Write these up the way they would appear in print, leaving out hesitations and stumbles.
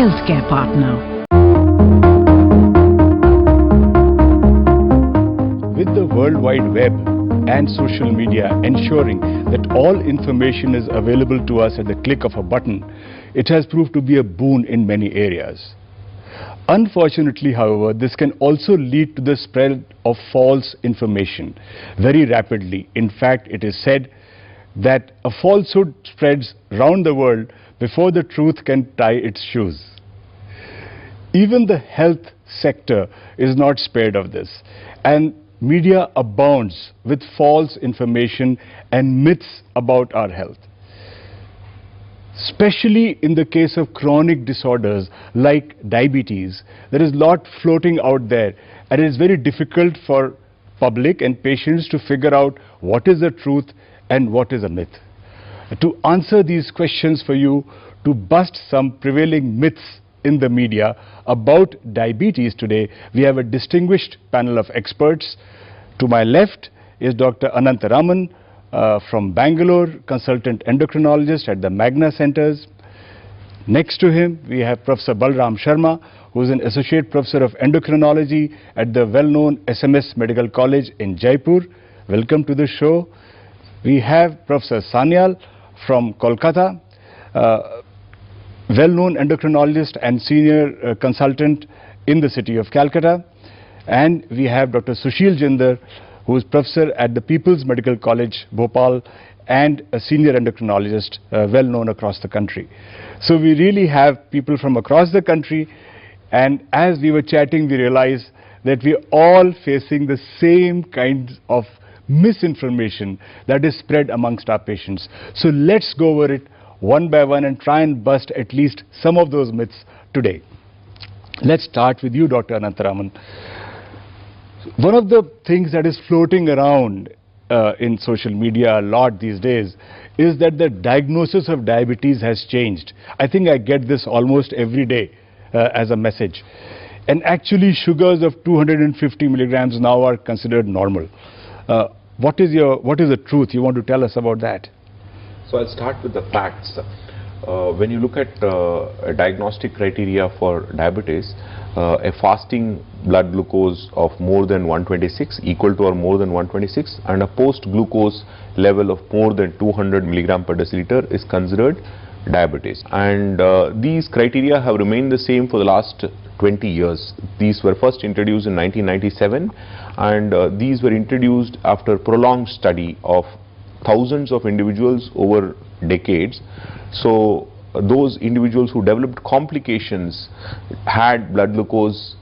healthcare partner. With the World Wide Web and social media ensuring that all information is available to us at the click of a button, it has proved to be a boon in many areas. Unfortunately, however, this can also lead to the spread of false information very rapidly. In fact, it is said that a falsehood spreads round the world before the truth can tie its shoes. Even the health sector is not spared of this, and media abounds with false information and myths about our health. Especially in the case of chronic disorders like diabetes, there is a lot floating out there, and it is very difficult for public and patients to figure out what is the truth and what is a myth. To answer these questions for you, to bust some prevailing myths in the media about diabetes today, we have a distinguished panel of experts. To my left is Dr. Anantaraman from Bangalore, consultant endocrinologist at the Magna Centers. Next to him, we have Professor Balram Sharma, who is an associate professor of endocrinology at the well-known SMS Medical College in Jaipur. Welcome to the show. We have Professor Sanyal from Kolkata, well-known endocrinologist and senior consultant in the city of Calcutta. And we have Dr. Sushil Jinder, who is professor at the People's Medical College, Bhopal, and a senior endocrinologist well known across the country. So we really have people from across the country, and as we were chatting, we realized that we are all facing the same kinds of misinformation that is spread amongst our patients. So let's go over it one by one and try and bust at least some of those myths today. Let's start with you, Dr. Anantaraman. One of the things that is floating around in social media a lot these days is that the diagnosis of diabetes has changed. I think I get this almost every day as a message. And actually sugars of 250 milligrams now are considered normal. What is the truth? You want to tell us about that? So I'll start with the facts. When you look at a diagnostic criteria for diabetes, a fasting blood glucose of more than 126, equal to or more than 126, and a post-glucose level of more than 200 milligram per deciliter is considered diabetes. And these criteria have remained the same for the last 20 years. These were first introduced in 1997, and these were introduced after prolonged study of thousands of individuals over decades. So those individuals who developed complications had blood glucose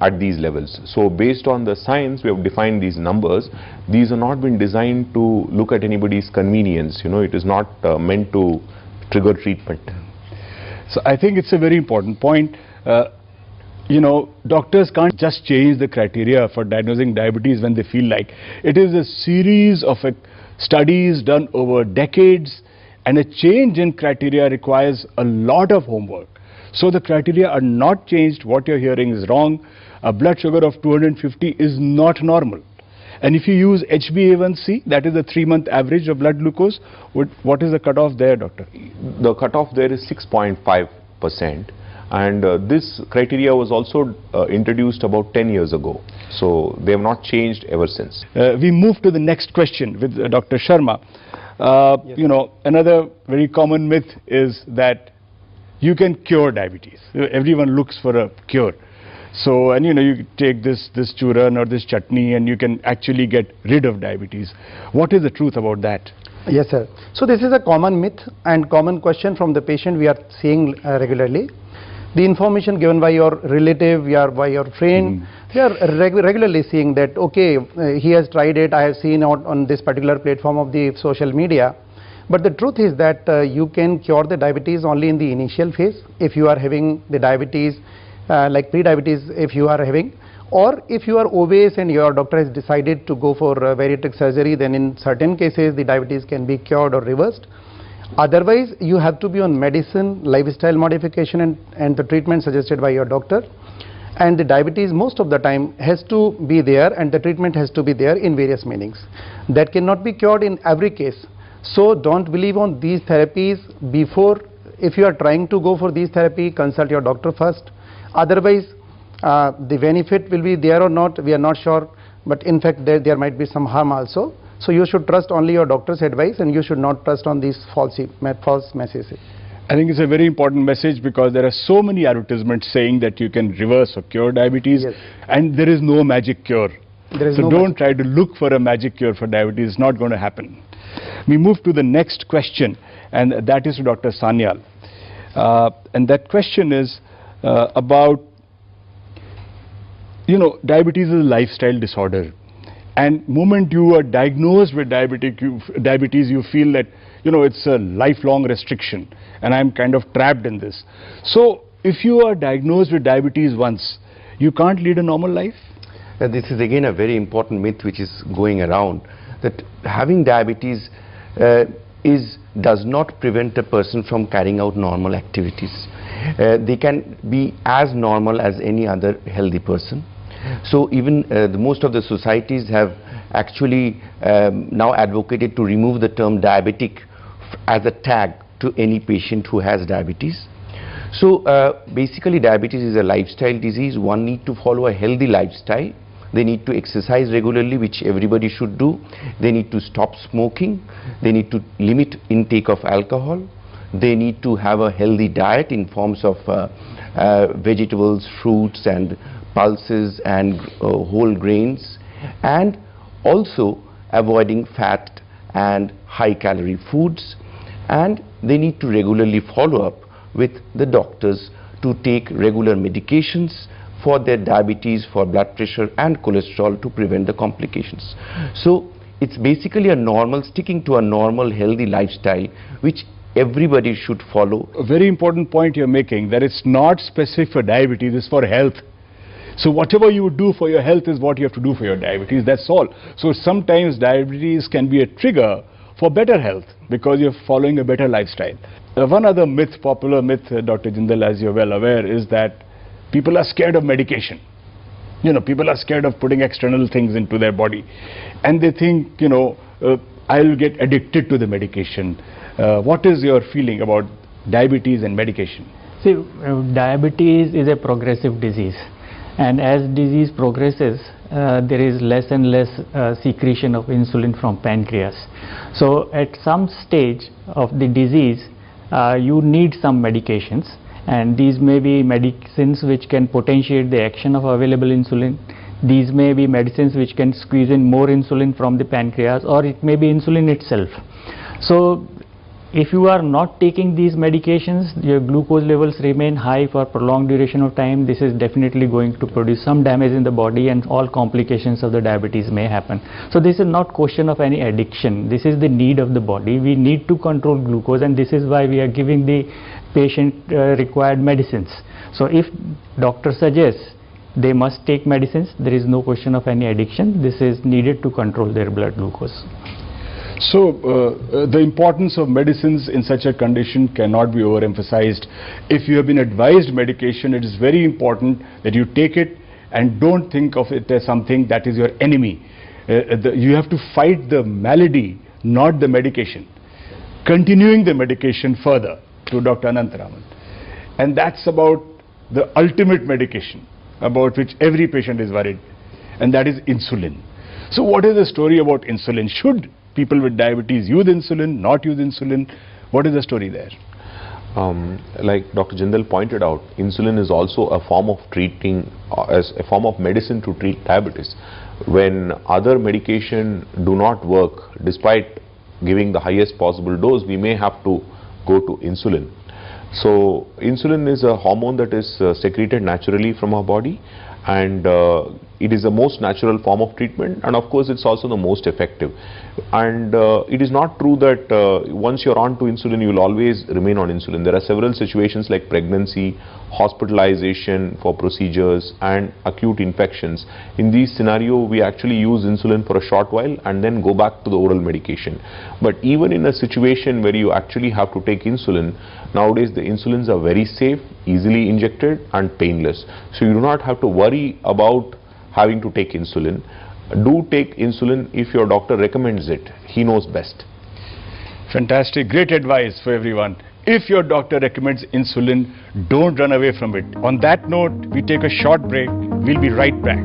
at these levels. So based on the science, we have defined these numbers. These have not been designed to look at anybody's convenience. You know, it is not meant to trigger treatment. So I think it's a very important point. You know, doctors can't just change the criteria for diagnosing diabetes when they feel like. It is a series of studies done over decades, and a change in criteria requires a lot of homework. So the criteria are not changed. What you're hearing is wrong. A blood sugar of 250 is not normal. And if you use HbA1c, that is the 3-month average of blood glucose, what is the cutoff there, doctor? The cutoff there is 6.5%. And this criteria was also introduced about 10 years ago. So they have not changed ever since. We move to the next question with Dr. Sharma. Yes. You know, another very common myth is that you can cure diabetes. Everyone looks for a cure. So, and you know, you take this churran or this chutney and you can actually get rid of diabetes. What is the truth about that? Yes, sir. So this is a common myth and common question from the patient we are seeing regularly. The information given by your relative, by your friend, they are regularly seeing that, okay, he has tried it, I have seen out on this particular platform of the social media. But the truth is that you can cure the diabetes only in the initial phase if you are having the diabetes, like pre-diabetes if you are having, or if you are obese and your doctor has decided to go for bariatric surgery, then in certain cases the diabetes can be cured or reversed. Otherwise, you have to be on medicine, lifestyle modification and the treatment suggested by your doctor. And the diabetes most of the time has to be there, and the treatment has to be there in various meanings. That cannot be cured in every case. So don't believe on these therapies before if you are trying to go for these therapy, consult your doctor first. Otherwise, the benefit will be there or not, we are not sure, but in fact there might be some harm also. So you should trust only your doctor's advice, and you should not trust on these false messages. I think it's a very important message, because there are so many advertisements saying that you can reverse or cure diabetes, Yes. and there is no magic cure. There is So no don't magic. try to look for a magic cure for diabetes. It's not going to happen. We move to the next question, and that is to Dr. Sanyal. And that question is about, diabetes is a lifestyle disorder. And moment you are diagnosed with diabetes, you feel that, it's a lifelong restriction, and I'm kind of trapped in this. So if you are diagnosed with diabetes once, you can't lead a normal life? This is again a very important myth which is going around, that having diabetes does not prevent a person from carrying out normal activities. They can be as normal as any other healthy person. So even most of the societies have actually now advocated to remove the term diabetic as a tag to any patient who has diabetes. So basically diabetes is a lifestyle disease. One need to follow a healthy lifestyle. They need to exercise regularly, which everybody should do. They need to stop smoking. They need to limit intake of alcohol. They need to have a healthy diet in forms of vegetables, fruits and pulses and whole grains, and also avoiding fat and high calorie foods. And they need to regularly follow up with the doctors to take regular medications for their diabetes, for blood pressure and cholesterol, to prevent the complications. So it's basically sticking to a normal healthy lifestyle which everybody should follow. A very important point you're making, that it's not specific for diabetes, it's for health. So whatever you do for your health is what you have to do for your diabetes, that's all. So sometimes diabetes can be a trigger for better health, because you're following a better lifestyle. One other myth, popular myth, Dr. Jindal, as you're well aware, is that people are scared of medication. People are scared of putting external things into their body. And they think, I'll get addicted to the medication. What is your feeling about diabetes and medication? See, diabetes is a progressive disease. And as disease progresses, there is less and less secretion of insulin from pancreas. So at some stage of the disease, you need some medications, and these may be medicines which can potentiate the action of available insulin. These may be medicines which can squeeze in more insulin from the pancreas, or it may be insulin itself. So if you are not taking these medications, your glucose levels remain high for prolonged duration of time. This is definitely going to produce some damage in the body, and all complications of the diabetes may happen. So this is not question of any addiction. This is the need of the body. We need to control glucose, and this is why we are giving the patient required medicines. So if doctor suggests they must take medicines, there is no question of any addiction. This is needed to control their blood glucose. So the importance of medicines in such a condition cannot be overemphasized. If you have been advised medication, it is very important that you take it and don't think of it as something that is your enemy. You have to fight the malady, not the medication. Continuing the medication further, to Dr. Anantaraman. And that's about the ultimate medication about which every patient is worried, and that is insulin. So what is the story about insulin? Should people with diabetes use insulin, not use insulin? What is the story there? Like Dr. Jindal pointed out, insulin is also a form of treating, as a form of medicine to treat diabetes. When other medication do not work, despite giving the highest possible dose, we may have to go to insulin. So insulin is a hormone that is secreted naturally from our body, and it is the most natural form of treatment, and of course it's also the most effective. And it is not true that once you're on to insulin, you will always remain on insulin. There are several situations like pregnancy, hospitalization for procedures, and acute infections. In these scenarios, we actually use insulin for a short while and then go back to the oral medication. But even in a situation where you actually have to take insulin, nowadays the insulins are very safe, easily injected and painless. So you do not have to worry about having to take insulin. Do take insulin if your doctor recommends it. He knows best. Fantastic, great advice for everyone. If your doctor recommends insulin, don't run away from it. On that note, we take a short break. We'll be right back.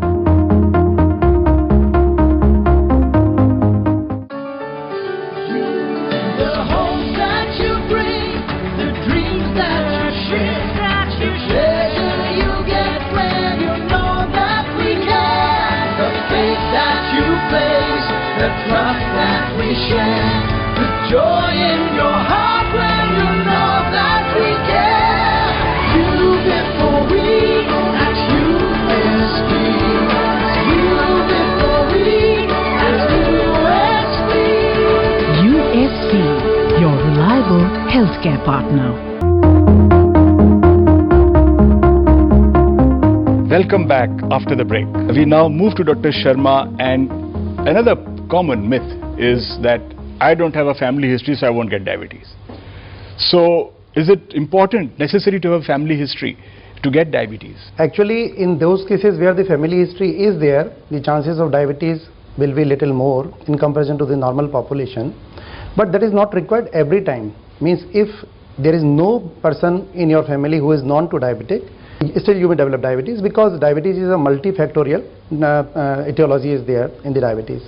Healthcare partner. Welcome back after the break. We now move to Dr. Sharma, and another common myth is that I don't have a family history, so I won't get diabetes. So is it important, necessary to have a family history to get diabetes? Actually, in those cases where the family history is there, the chances of diabetes will be little more in comparison to the normal population. But that is not required every time. Means if there is no person in your family who is known to diabetic, still you may develop diabetes, because diabetes is a multifactorial etiology is there in the diabetes.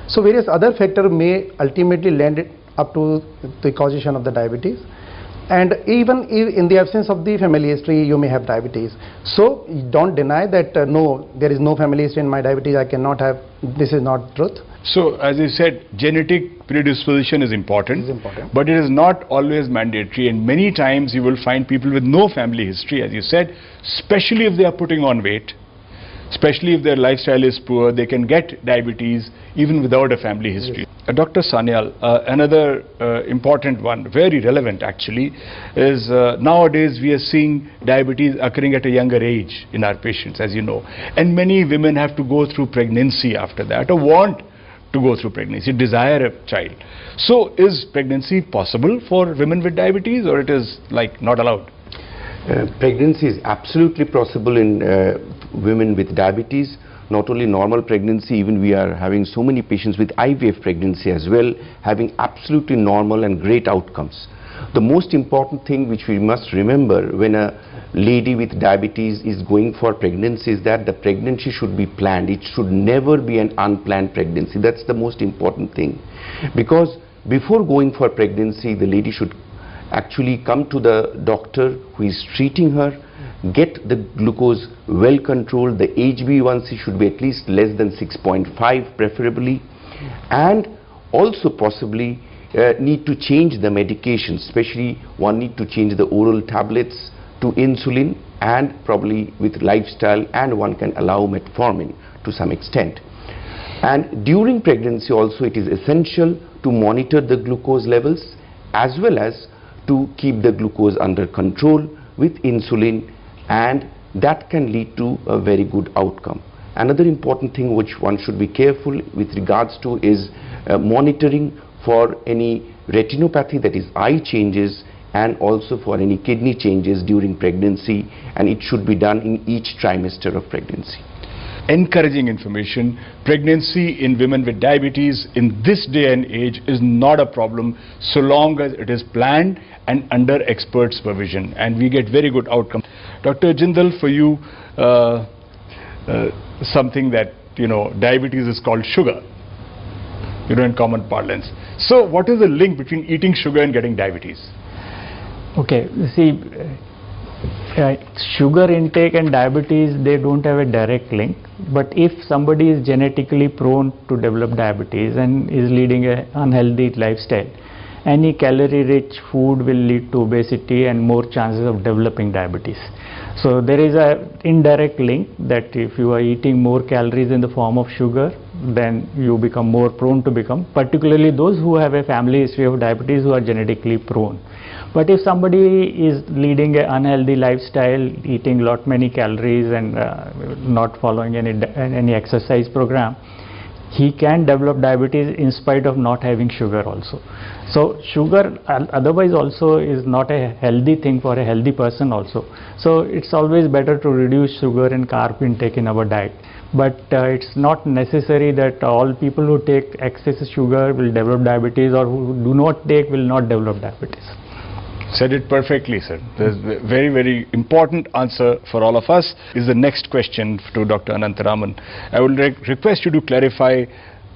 So various other factors may ultimately lend it up to the causation of the diabetes. And even in the absence of the family history, you may have diabetes. So don't deny that no, there is no family history in my diabetes, I cannot have. This is not truth. So as you said, genetic predisposition is important, but it is not always mandatory, and many times you will find people with no family history, as you said, especially if they are putting on weight, especially if their lifestyle is poor, they can get diabetes even without a family history. Yes. Dr. Sanyal, another important one, very relevant actually, is nowadays we are seeing diabetes occurring at a younger age in our patients, as you know, and many women have to go through pregnancy after that, or want to go through pregnancy, desire a child. So is pregnancy possible for women with diabetes, or it is like not allowed? Pregnancy is absolutely possible in women with diabetes. Not only normal pregnancy, even we are having so many patients with IVF pregnancy as well, having absolutely normal and great outcomes. The most important thing which we must remember when a lady with diabetes is going for pregnancy is that the pregnancy should be planned. It should never be an unplanned pregnancy. That's the most important thing. Because before going for pregnancy, the lady should actually come to the doctor who is treating her, get the glucose well controlled, the HbA1c should be at least less than 6.5 preferably, and also possibly need to change the medication, especially one need to change the oral tablets to insulin, and probably with lifestyle, and one can allow metformin to some extent. And during pregnancy also it is essential to monitor the glucose levels as well as to keep the glucose under control with insulin, and that can lead to a very good outcome. Another important thing which one should be careful with regards to is monitoring for any retinopathy, that is eye changes, and also for any kidney changes during pregnancy, and it should be done in each trimester of pregnancy. Encouraging information. Pregnancy in women with diabetes in this day and age is not a problem so long as it is planned and under expert supervision, and we get very good outcomes. Dr. Jindal, for you, something that, you know, diabetes is called sugar, you know, in common parlance. So what is the link between eating sugar and getting diabetes? Okay, see, sugar intake and diabetes, they don't have a direct link, but if somebody is genetically prone to develop diabetes and is leading an unhealthy lifestyle, any calorie-rich food will lead to obesity and more chances of developing diabetes. So there is an indirect link that if you are eating more calories in the form of sugar, then you become more prone to become, particularly those who have a family history of diabetes who are genetically prone. But if somebody is leading an unhealthy lifestyle, eating many calories and not following any exercise program, he can develop diabetes in spite of not having sugar also. So sugar otherwise also is not a healthy thing for a healthy person also. So it's always better to reduce sugar and carb intake in our diet. But it's not necessary that all people who take excess sugar will develop diabetes, or who do not take will not develop diabetes. Said it perfectly, sir. There's a very, very important answer for all of us. Is the next question to Dr. Anantaraman. I would request you to clarify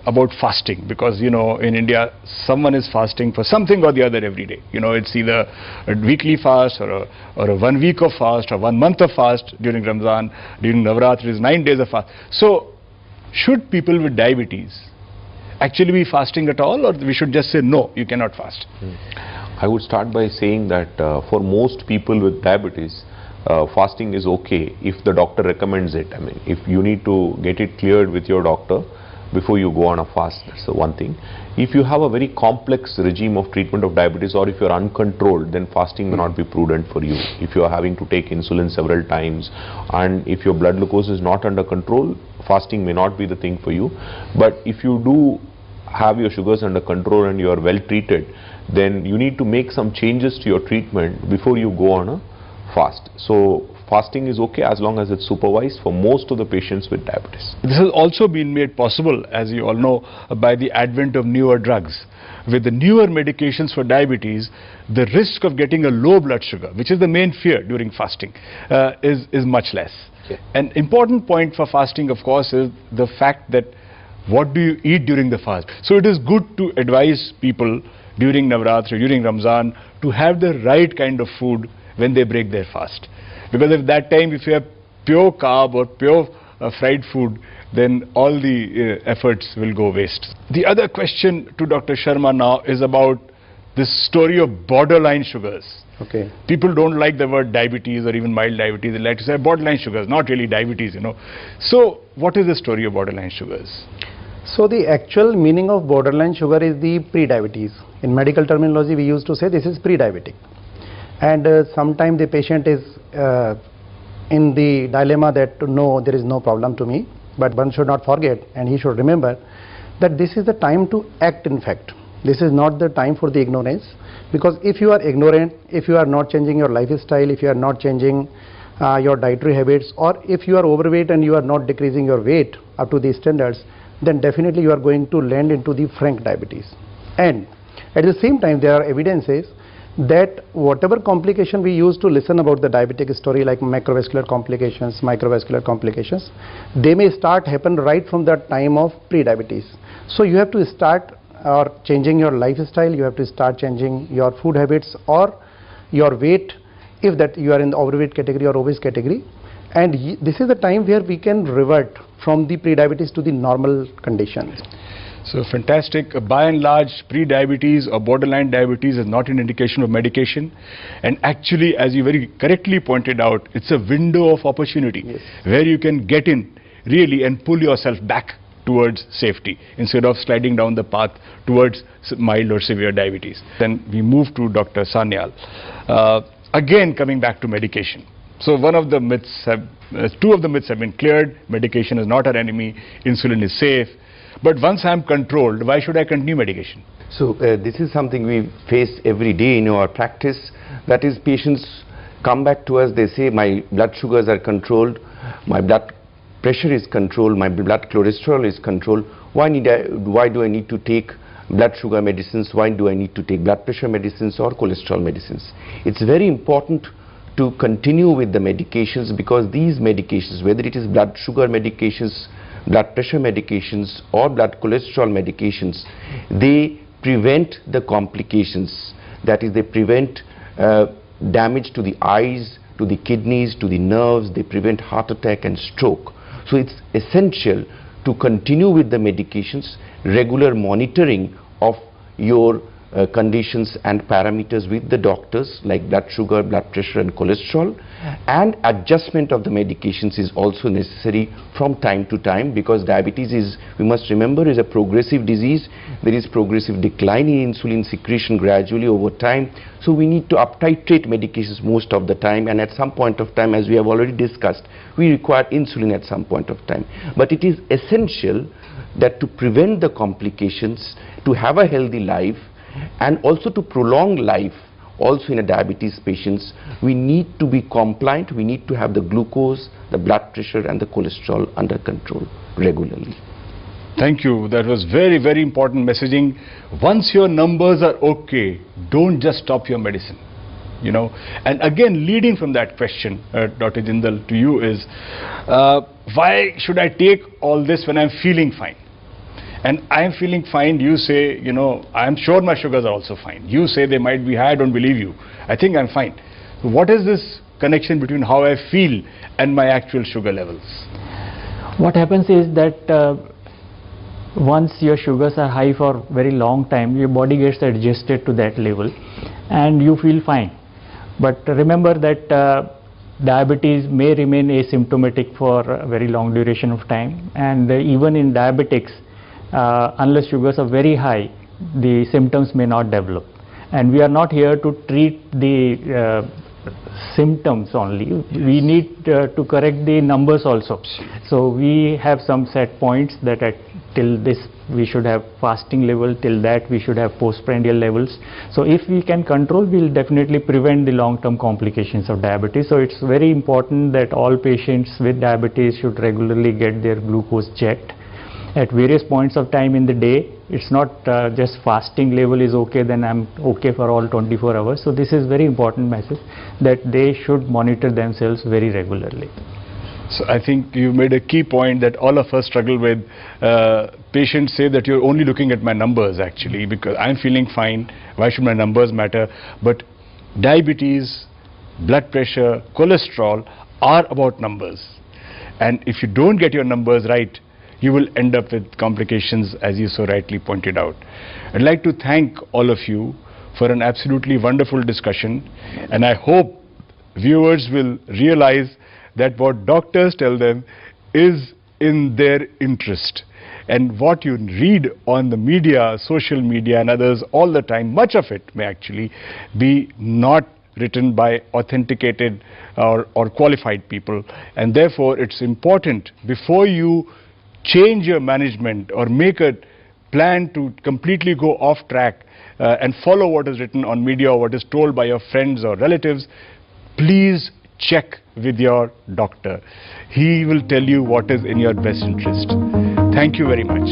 about fasting, because in India someone is fasting for something or the other every day. It's either a weekly fast or a 1 week of fast or 1 month of fast during Ramzan. During Navratri is 9 days of fast. So should people with diabetes actually be fasting at all, or we should just say no, you cannot fast? I would start by saying that for most people with diabetes, fasting is okay if the doctor recommends it. I mean, if you need to get it cleared with your doctor before you go on a fast, that's the one thing. If you have a very complex regime of treatment of diabetes, or if you're uncontrolled, then fasting may not be prudent for you. If you're having to take insulin several times, and if your blood glucose is not under control, fasting may not be the thing for you. But if you do have your sugars under control and you are well treated, then you need to make some changes to your treatment before you go on a fast. So fasting is okay as long as it's supervised for most of the patients with diabetes. This has also been made possible, as you all know, by the advent of newer drugs. With the newer medications for diabetes, the risk of getting a low blood sugar, which is the main fear during fasting, is much less. Yeah. An important point for fasting, of course, is the fact that what do you eat during the fast. So it is good to advise people during Navratri, during Ramzan, to have the right kind of food when they break their fast. Because at that time, if you have pure carb or pure fried food, then all the efforts will go waste. The other question to Dr. Sharma now is about this story of borderline sugars. Okay. People don't like the word diabetes or even mild diabetes. They like to say borderline sugars, not really diabetes, So what is the story of borderline sugars? So the actual meaning of borderline sugar is the pre-diabetes. In medical terminology, we used to say this is pre-diabetic. And sometimes the patient is in the dilemma that no, there is no problem to me. But one should not forget, and he should remember, that this is the time to act. In fact, this is not the time for the ignorance. Because if you are ignorant, if you are not changing your lifestyle, if you are not changing your dietary habits, or if you are overweight and you are not decreasing your weight up to these standards, then definitely you are going to land into the frank diabetes. And at the same time, there are evidences that whatever complication we use to listen about the diabetic story, like macrovascular complications, microvascular complications, they may start happen right from the time of pre-diabetes. So you have to start changing your lifestyle, you have to start changing your food habits or your weight, if that you are in the overweight category or obese category. And this is the time where we can revert from the pre-diabetes to the normal conditions. So fantastic. By and large, pre-diabetes or borderline diabetes is not an indication of medication. And actually, as you very correctly pointed out, it's a window of opportunity. Yes. Where you can get in really and pull yourself back towards safety instead of sliding down the path towards mild or severe diabetes. Then we move to Dr. Sanyal. Again, coming back to medication. So one of the myths two of the myths have been cleared. Medication is not our enemy. Insulin is safe. But once I am controlled, why should I continue medication? So this is something we face every day in our practice. That is, patients come back to us, they say my blood sugars are controlled, my blood pressure is controlled, my blood cholesterol is controlled. Why do I need to take blood sugar medicines? Why do I need to take blood pressure medicines or cholesterol medicines? It's very important to continue with the medications, because these medications, whether it is blood sugar medications, blood pressure medications or blood cholesterol medications, they prevent the complications. That is, they prevent damage to the eyes, to the kidneys, to the nerves. They prevent heart attack and stroke. So it's essential to continue with the medications, regular monitoring of your conditions and parameters with the doctors, like blood sugar, blood pressure and cholesterol, and adjustment of the medications is also necessary from time to time, because diabetes is, we must remember, is a progressive disease. There is progressive decline in insulin secretion gradually over time, so we need to up-titrate medications most of the time, and at some point of time, as we have already discussed, we require insulin at some point of time. But it is essential that to prevent the complications, to have a healthy life, and also to prolong life, also in a diabetes patients, we need to be compliant, we need to have the glucose, the blood pressure and the cholesterol under control regularly. Thank you. That was very, very important messaging. Once your numbers are okay, don't just stop your medicine. You know, and again, leading from that question, Dr. Jindal, to you is, why should I take all this when I'm feeling fine? And I'm feeling fine, you say, you know, I'm sure my sugars are also fine. You say they might be high, I don't believe you. I think I'm fine. So what is this connection between how I feel and my actual sugar levels? What happens is that once your sugars are high for very long time, your body gets adjusted to that level and you feel fine. But remember that diabetes may remain asymptomatic for a very long duration of time, and even in diabetics, unless sugars are very high, the symptoms may not develop. And we are not here to treat the symptoms only. We need to correct the numbers also. So we have some set points that till this we should have fasting level, till that we should have postprandial levels. So if we can control, we will definitely prevent the long-term complications of diabetes. So it's very important that all patients with diabetes should regularly get their glucose checked at various points of time in the day. It's not just fasting level is okay, then I'm okay for all 24 hours. So this is very important message, that they should monitor themselves very regularly. So I think you made a key point that all of us struggle with. Patients say that you're only looking at my numbers actually, because I'm feeling fine, why should my numbers matter? But diabetes, blood pressure, cholesterol are about numbers. And if you don't get your numbers right, you will end up with complications, as you so rightly pointed out. I'd like to thank all of you for an absolutely wonderful discussion, and I hope viewers will realize that what doctors tell them is in their interest. And what you read on the media, social media and others all the time, much of it may actually be not written by authenticated or qualified people. And therefore it's important, before you change your management or make a plan to completely go off track and follow what is written on media or what is told by your friends or relatives, please check with your doctor. He will tell you what is in your best interest. Thank you very much.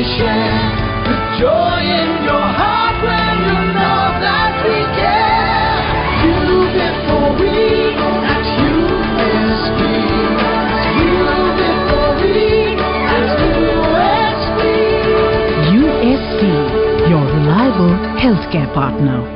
The joy in your heart when you know that we care. You before we, that you is we. You before we, that USP. USP, your reliable healthcare partner.